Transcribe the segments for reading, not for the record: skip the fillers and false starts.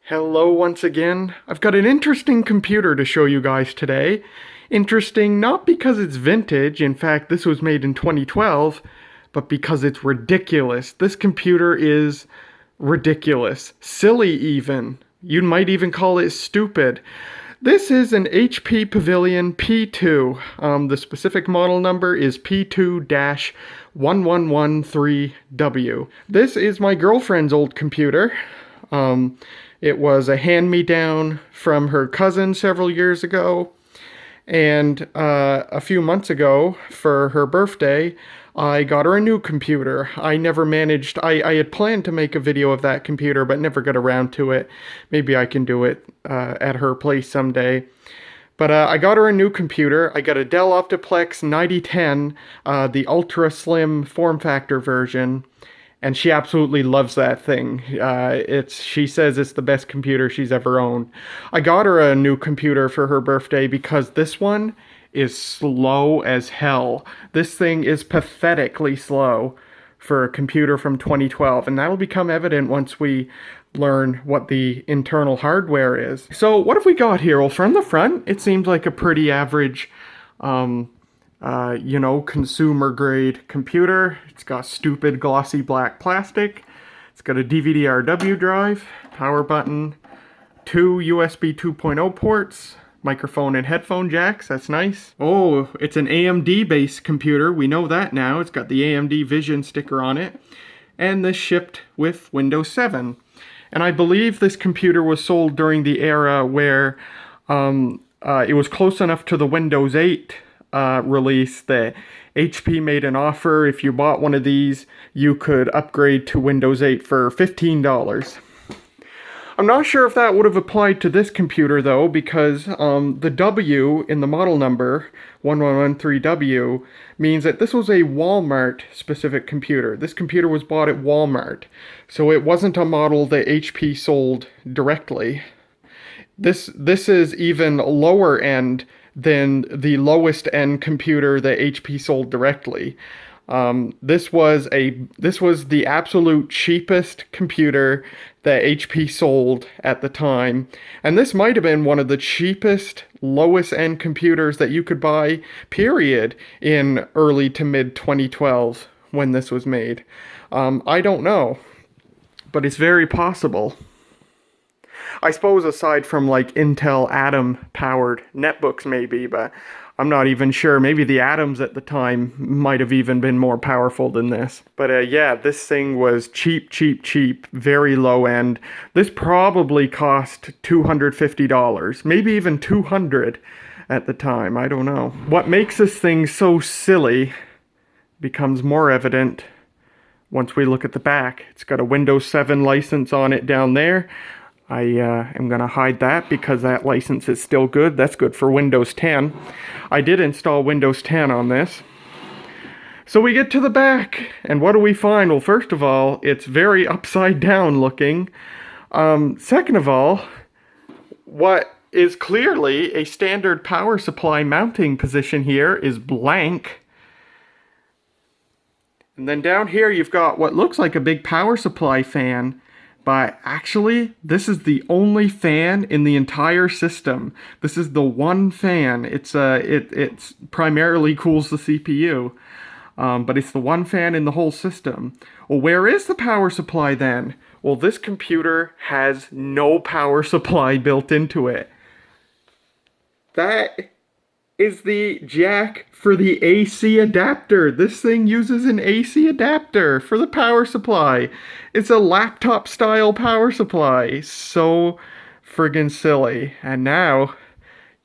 Hello once again. I've got an interesting computer to show you guys today. Interesting not because it's vintage, in fact this was made in 2012, but because it's ridiculous. This computer is ridiculous. Silly even. You might even call it stupid. This is an HP Pavilion P2. The specific model number is p2-1113w. This is my girlfriend's old computer. It was a hand-me-down from her cousin several years ago, and a few months ago, for her birthday, I got her a new computer. I never managed, I had planned to make a video of that computer, but never got around to it. Maybe I can do it at her place someday. But I got her a new computer. I got a Dell Optiplex 9010, the ultra slim form factor version. And she absolutely loves that thing. She says it's the best computer she's ever owned. I got her a new computer for her birthday because this one is slow as hell. This thing is pathetically slow for a computer from 2012, and that'll become evident once we learn what the internal hardware is. So what have we got here? Well, from the front, it seems like a pretty average consumer grade computer. It's got stupid glossy black plastic. It's got a DVD-RW drive, power button, 2 USB 2.0 ports, microphone and headphone jacks. That's nice. Oh, it's an AMD based computer. We know that now. It's got the AMD Vision sticker on it. And this shipped with Windows 7. And I believe this computer was sold during the era where it was close enough to the Windows 8 release that HP made an offer. If you bought one of these, you could upgrade to Windows 8 for $15. I'm not sure if that would have applied to this computer though, because the W in the model number, 1113W, means that this was a Walmart specific computer. This computer was bought at Walmart, so it wasn't a model that HP sold directly. This is even lower end than the lowest end computer that HP sold directly. This was the absolute cheapest computer that HP sold at the time, and this might have been one of the cheapest, lowest end computers that you could buy, period, in early to mid 2012 when this was made. I don't know, but it's very possible. I suppose aside from like Intel Atom powered netbooks maybe, but I'm not even sure. Maybe the Atoms at the time might have even been more powerful than this. But yeah, this thing was cheap, very low end. This probably cost $250, maybe even $200 at the time. I don't know. What makes this thing so silly becomes more evident once we look at the back. It's got a Windows 7 license on it down there. I am going to hide that because that license is still good. That's good for Windows 10. I did install Windows 10 on this. So we get to the back, and what do we find? Well, first of all, it's very upside down looking. Second of all, what is clearly a standard power supply mounting position here is blank. And then down here you've got what looks like a big power supply fan. But actually, this is the only fan in the entire system. This is the one fan. It's primarily cools the CPU, but it's the one fan in the whole system. Well, where is the power supply then? Well, this computer has no power supply built into it. That is the jack for the AC adapter. This thing uses an AC adapter for the power supply. It's a laptop style power supply. So friggin' silly. And now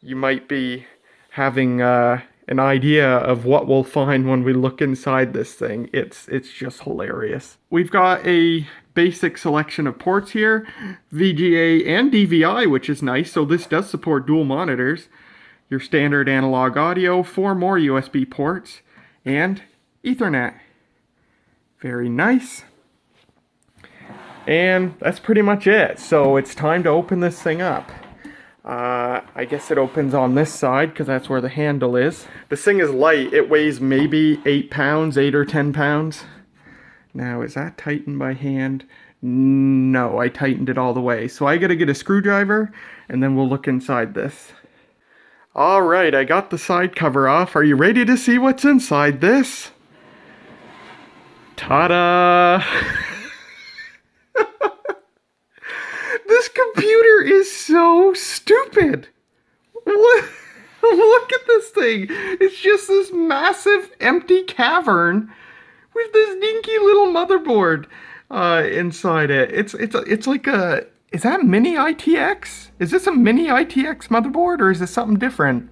you might be having an idea of what we'll find when we look inside this thing. It's just hilarious. We've got a basic selection of ports here, VGA and DVI, which is nice. So this does support dual monitors. Your standard analog audio, 4 more USB ports, and Ethernet. Very nice. And that's pretty much it. So it's time to open this thing up. I guess it opens on this side because that's where the handle is. This thing is light. It weighs maybe 8 pounds, 8 or 10 pounds. Now, is that tightened by hand? No, I tightened it all the way. So I gotta get a screwdriver, and then we'll look inside this. Alright, I got the side cover off. Are you ready to see what's inside this? Ta-da! This computer is so stupid! Look at this thing! It's just this massive empty cavern with this dinky little motherboard inside it. It's like a... Is that mini-itx? Is this a mini-itx motherboard, or is this something different?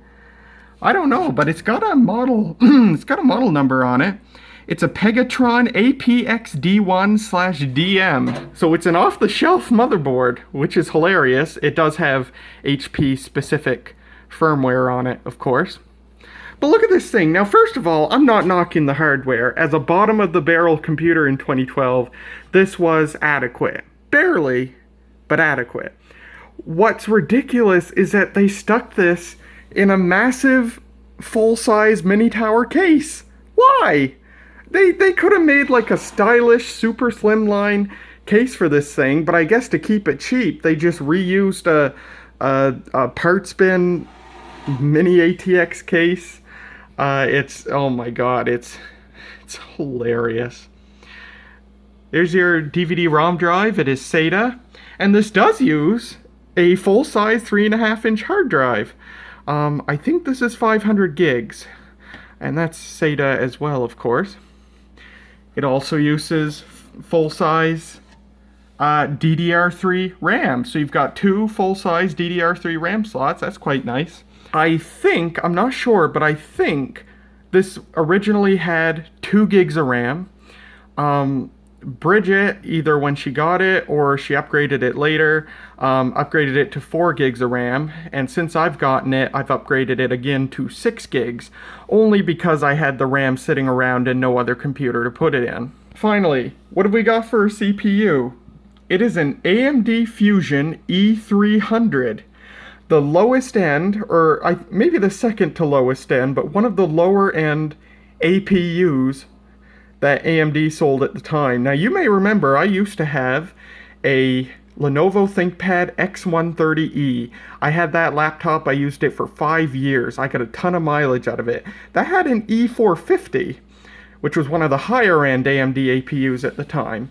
I don't know, but it's got a model. It's got a model number on it. It's a Pegatron APX-D1/DM. So it's an off-the-shelf motherboard, which is hilarious. It does have HP-specific firmware on it, of course. But look at this thing. Now, first of all, I'm not knocking the hardware. As a bottom-of-the-barrel computer in 2012, this was adequate. Barely, but adequate. What's ridiculous is that they stuck this in a massive, full-size mini-tower case. Why? They could have made like a stylish, super slimline case for this thing, but I guess to keep it cheap, they just reused a parts bin mini-itx case. Oh my god, it's hilarious. There's your DVD-ROM drive. It is SATA. And this does use a full-size 3.5-inch hard drive. I think this is 500 gigs. And that's SATA as well, of course. It also uses full-size DDR3 RAM. So you've got 2 full-size DDR3 RAM slots. That's quite nice. I think, I'm not sure, but I think this originally had 2 gigs of RAM. Bridget, either when she got it or she upgraded it later, upgraded it to 4 gigs of RAM, and since I've gotten it, I've upgraded it again to 6 gigs, only because I had the RAM sitting around and no other computer to put it in. Finally, what have we got for a CPU? It is an AMD Fusion E300. The lowest end, or maybe the second to lowest end, but one of the lower end APUs that AMD sold at the time. Now, you may remember I used to have a Lenovo ThinkPad X130E. I had that laptop. I used it for 5 years. I got a ton of mileage out of it. That had an E450, which was one of the higher end AMD APUs at the time.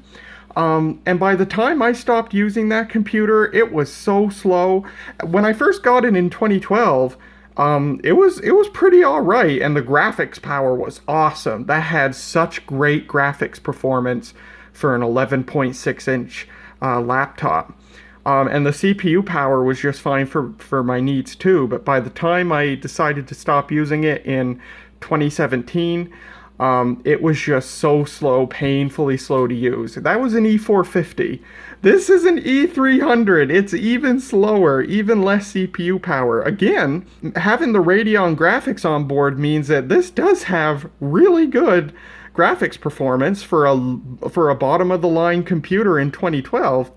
And by the time I stopped using that computer, it was so slow. When I first got it in 2012, it was pretty alright, and the graphics power was awesome. That had such great graphics performance for an 11.6-inch laptop. And the CPU power was just fine for my needs too, but by the time I decided to stop using it in 2017, it was just so slow, painfully slow to use. That was an E450. This is an E300. It's even slower, even less CPU power. Again, having the Radeon graphics on board means that this does have really good graphics performance for a bottom-of-the-line computer in 2012.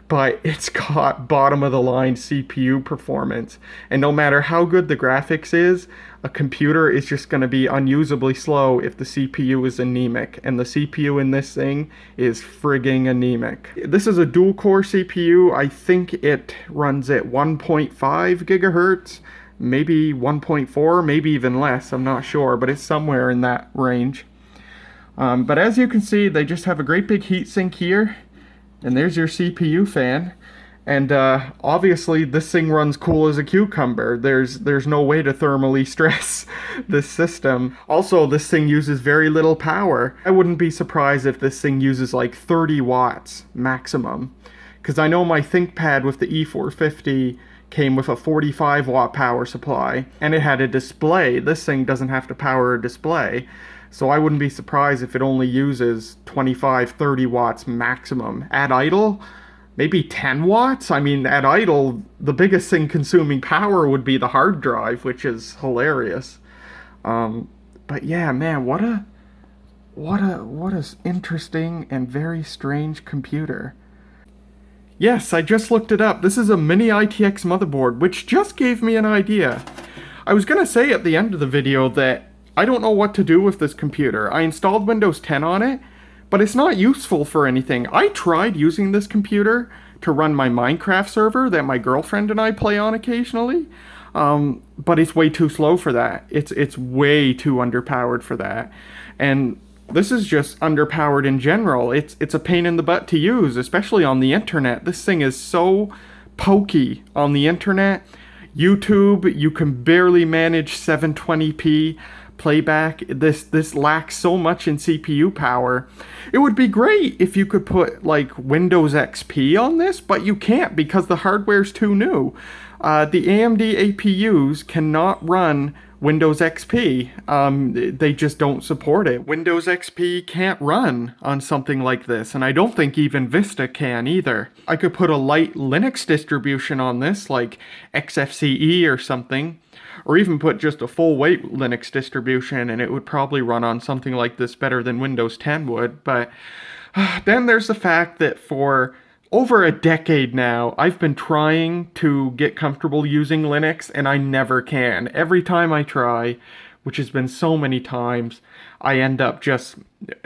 But it's got bottom-of-the-line CPU performance. And no matter how good the graphics is, a computer is just going to be unusably slow if the CPU is anemic. And the CPU in this thing is frigging anemic. This is a dual-core CPU. I think it runs at 1.5 gigahertz, maybe 1.4, maybe even less. I'm not sure, but it's somewhere in that range. But as you can see, they just have a great big heatsink here. And there's your CPU fan. And obviously this thing runs cool as a cucumber. There's no way to thermally stress this system. Also, this thing uses very little power. I wouldn't be surprised if this thing uses like 30 watts maximum. Because I know my ThinkPad with the E450 came with a 45 watt power supply. And it had a display. This thing doesn't have to power a display. So I wouldn't be surprised if it only uses 25, 30 watts maximum. At idle, maybe 10 watts? I mean, at idle, the biggest thing consuming power would be the hard drive, which is hilarious. But yeah, man, what a interesting and very strange computer. Yes, I just looked it up. This is a mini-itx motherboard, which just gave me an idea. I was gonna say at the end of the video that I don't know what to do with this computer. I installed Windows 10 on it, but it's not useful for anything. I tried using this computer to run my Minecraft server that my girlfriend and I play on occasionally, but it's way too slow for that. It's way too underpowered for that, and this is just underpowered in general. It's a pain in the butt to use, especially on the internet. This thing is so pokey on the internet. YouTube, you can barely manage 720p playback. This lacks so much in CPU power. It would be great if you could put like Windows XP on this, but you can't because the hardware's too new. The AMD APUs cannot run Windows XP. They just don't support it. Windows XP can't run on something like this, and I don't think even Vista can either. I could put a light Linux distribution on this, like XFCE or something, or even put just a full weight Linux distribution, and it would probably run on something like this better than Windows 10 would. But then there's the fact that for over a decade now, I've been trying to get comfortable using Linux, and I never can. Every time I try, which has been so many times, I end up just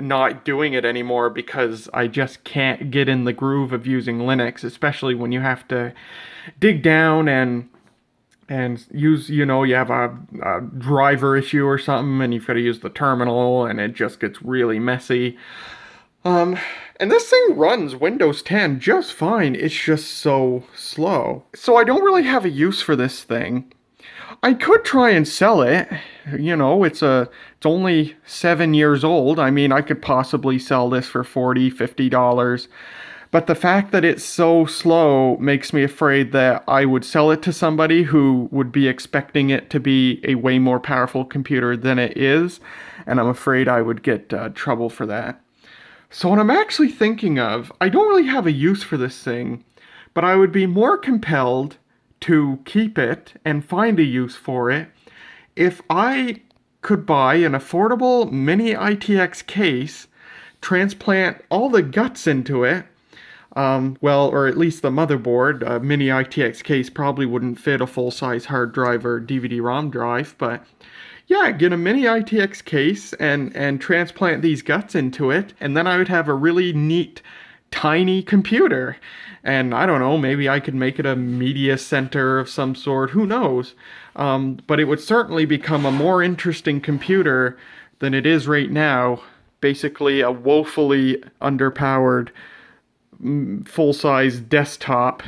not doing it anymore because I just can't get in the groove of using Linux, especially when you have to dig down and use, you have a driver issue or something, and you've got to use the terminal, and it just gets really messy. And this thing runs Windows 10 just fine. It's just so slow. So I don't really have a use for this thing. I could try and sell it. It's only 7 years old. I mean, I could possibly sell this for $40, $50. But the fact that it's so slow makes me afraid that I would sell it to somebody who would be expecting it to be a way more powerful computer than it is. And I'm afraid I would get trouble for that. So what I'm actually thinking of, I don't really have a use for this thing, but I would be more compelled to keep it and find a use for it if I could buy an affordable mini-itx case, transplant all the guts into it, or at least the motherboard. A mini-itx case probably wouldn't fit a full-size hard drive or DVD-ROM drive, but yeah, get a mini-itx case and transplant these guts into it, and then I would have a really neat, tiny computer. And I don't know, maybe I could make it a media center of some sort, who knows? But it would certainly become a more interesting computer than it is right now. Basically a woefully underpowered, full-size desktop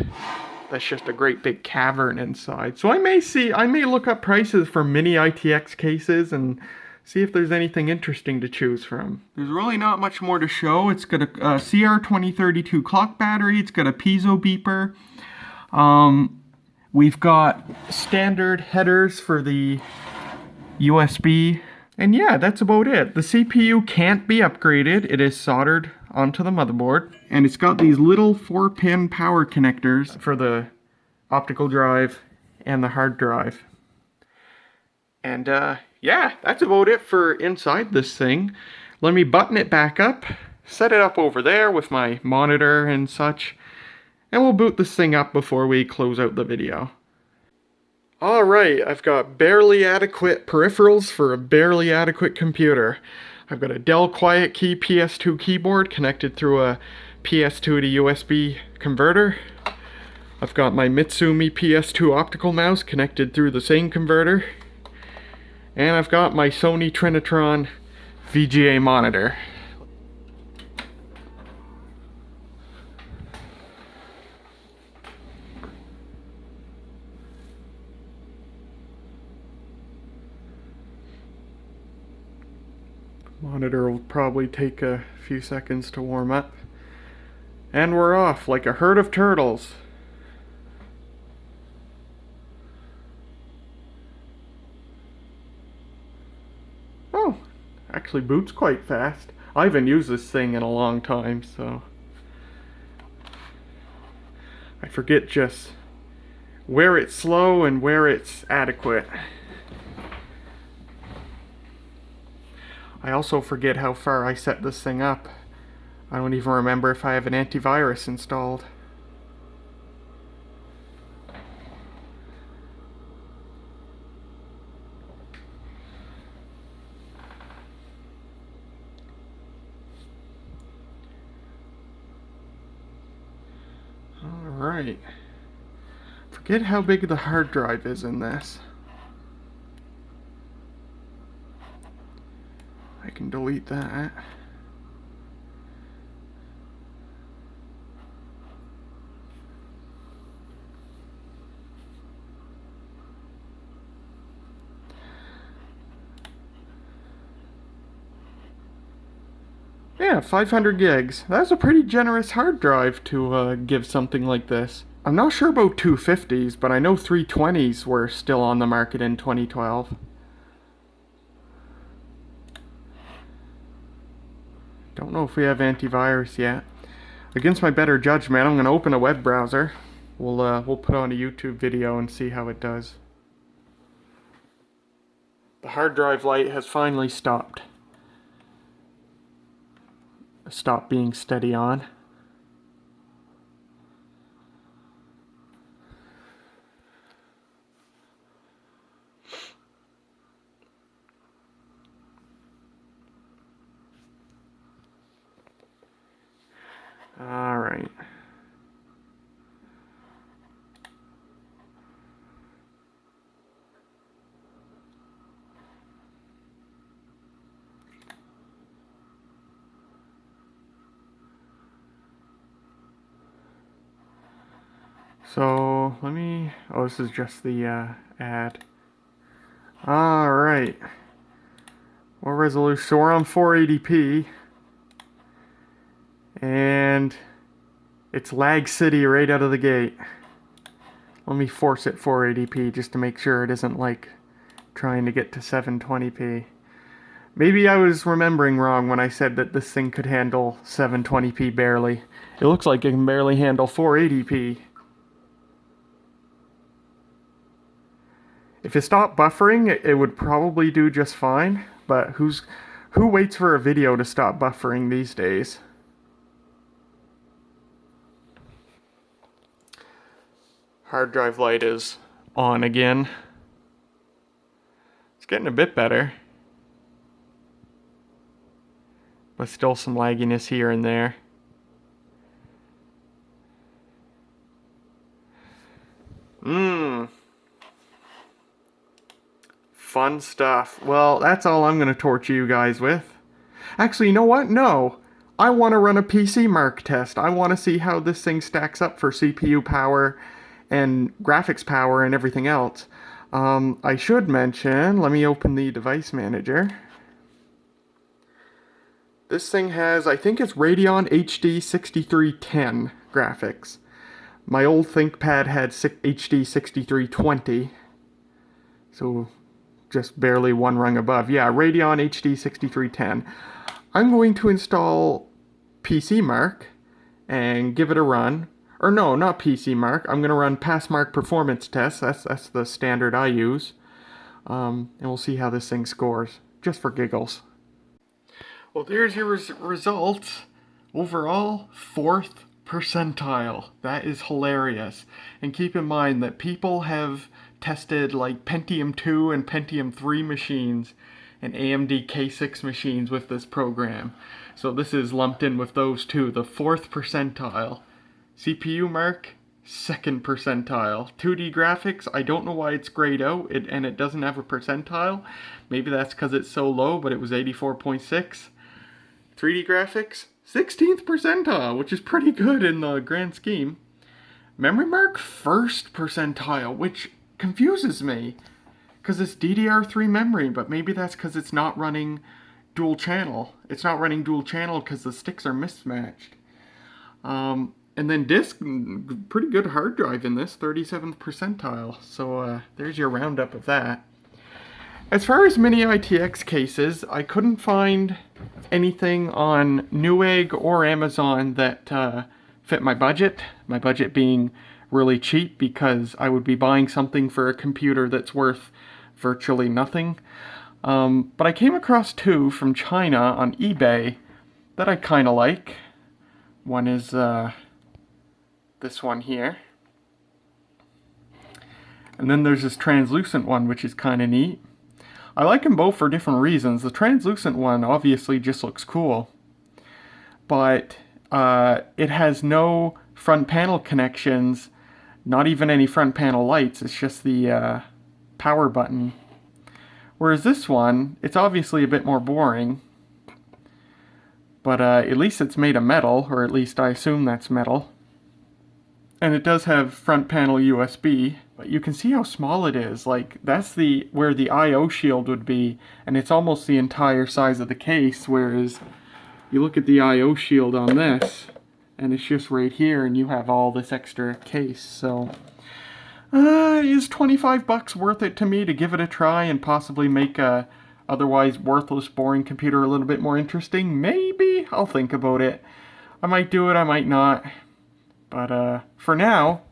that's just a great big cavern inside. So I may look up prices for mini-itx cases and see if there's anything interesting to choose from. There's really not much more to show. It's got a CR2032 clock battery. It's got a piezo beeper. We've got standard headers for the USB. And yeah, that's about it. The CPU can't be upgraded. It is soldered onto the motherboard. And it's got these little 4-pin power connectors for the optical drive and the hard drive. And yeah, that's about it for inside this thing. Let me button it back up, set it up over there with my monitor and such, and we'll boot this thing up before we close out the video. Alright, I've got barely adequate peripherals for a barely adequate computer. I've got a Dell Quiet Key PS2 keyboard connected through a PS2 to USB converter. I've got my Mitsumi PS2 optical mouse connected through the same converter. And I've got my Sony Trinitron VGA monitor. Monitor will probably take a few seconds to warm up. And we're off like a herd of turtles. Oh, actually boots quite fast. I haven't used this thing in a long time, so I forget just where it's slow and where it's adequate. I also forget how far I set this thing up. I don't even remember if I have an antivirus installed. Alright. Forget how big the hard drive is in this. I can delete that. Yeah, 500 gigs. That's a pretty generous hard drive to give something like this. I'm not sure about 250s, but I know 320s were still on the market in 2012. Don't know if we have antivirus yet. Against my better judgment, I'm going to open a web browser. We'll put on a YouTube video and see how it does. The hard drive light has finally stopped. Stop being steady on. All right. So let me, oh, this is just the ad. All right. What resolution? So we're on 480p. And it's lag city right out of the gate. Let me force it 480p just to make sure it isn't like trying to get to 720p. Maybe I was remembering wrong when I said that this thing could handle 720p barely. It looks like it can barely handle 480p. If it stopped buffering, it would probably do just fine, but who waits for a video to stop buffering these days? Hard drive light is on again. It's getting a bit better, but still some lagginess here and there. Fun stuff. Well, that's all I'm going to torture you guys with. Actually, you know what? No. I want to run a PC mark test. I want to see how this thing stacks up for CPU power and graphics power and everything else. I should mention, let me open the device manager. This thing has, I think it's Radeon HD 6310 graphics. My old ThinkPad had HD 6320. So just barely one rung above. Yeah, Radeon HD 6310. I'm going to install PC Mark and give it a run. Or no, not PC Mark. I'm going to run Passmark performance tests. That's the standard I use. And we'll see how this thing scores, just for giggles. Well, there's your results. Overall, 4th percentile. That is hilarious. And keep in mind that people have tested like Pentium 2 and Pentium 3 machines and AMD K6 machines with this program. So this is lumped in with those two, the 4th percentile. CPU mark, 2nd percentile. 2D graphics, I don't know why it's grayed out and it doesn't have a percentile. Maybe that's because it's so low, but it was 84.6. 3D graphics, 16th percentile, which is pretty good in the grand scheme. Memory mark, 1st percentile, which confuses me because it's DDR3 memory, but maybe that's because it's not running dual channel. It's not running dual channel because the sticks are mismatched. And then disk, pretty good hard drive in this, 37th percentile. So there's your roundup of that. As far as mini-itx cases, I couldn't find anything on Newegg or Amazon that fit my budget being really cheap because I would be buying something for a computer that's worth virtually nothing. But I came across two from China on eBay that I kind of like. One is this one here. And then there's this translucent one, which is kind of neat. I like them both for different reasons. The translucent one obviously just looks cool, but it has no front panel connections, not even any front panel lights, it's just the power button. Whereas this one, it's obviously a bit more boring, but at least it's made of metal, or at least I assume that's metal. And it does have front panel USB, but you can see how small it is. Like, that's where the I/O shield would be, and it's almost the entire size of the case, whereas you look at the I/O shield on this, and it's just right here, and you have all this extra case. So, is 25 bucks worth it to me to give it a try and possibly make a otherwise worthless, boring computer a little bit more interesting? Maybe. I'll think about it. I might do it, I might not. But for now,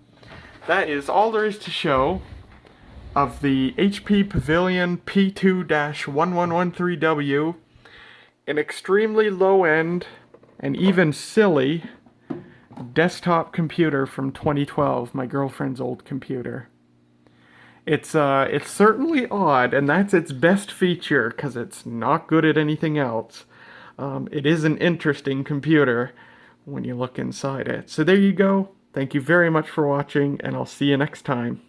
that is all there is to show of the HP Pavilion p2-1113w, an extremely low-end and even silly desktop computer from 2012, my girlfriend's old computer. It's certainly odd, and that's its best feature, because it's not good at anything else. It is an interesting computer when you look inside it. So there you go. Thank you very much for watching, and I'll see you next time.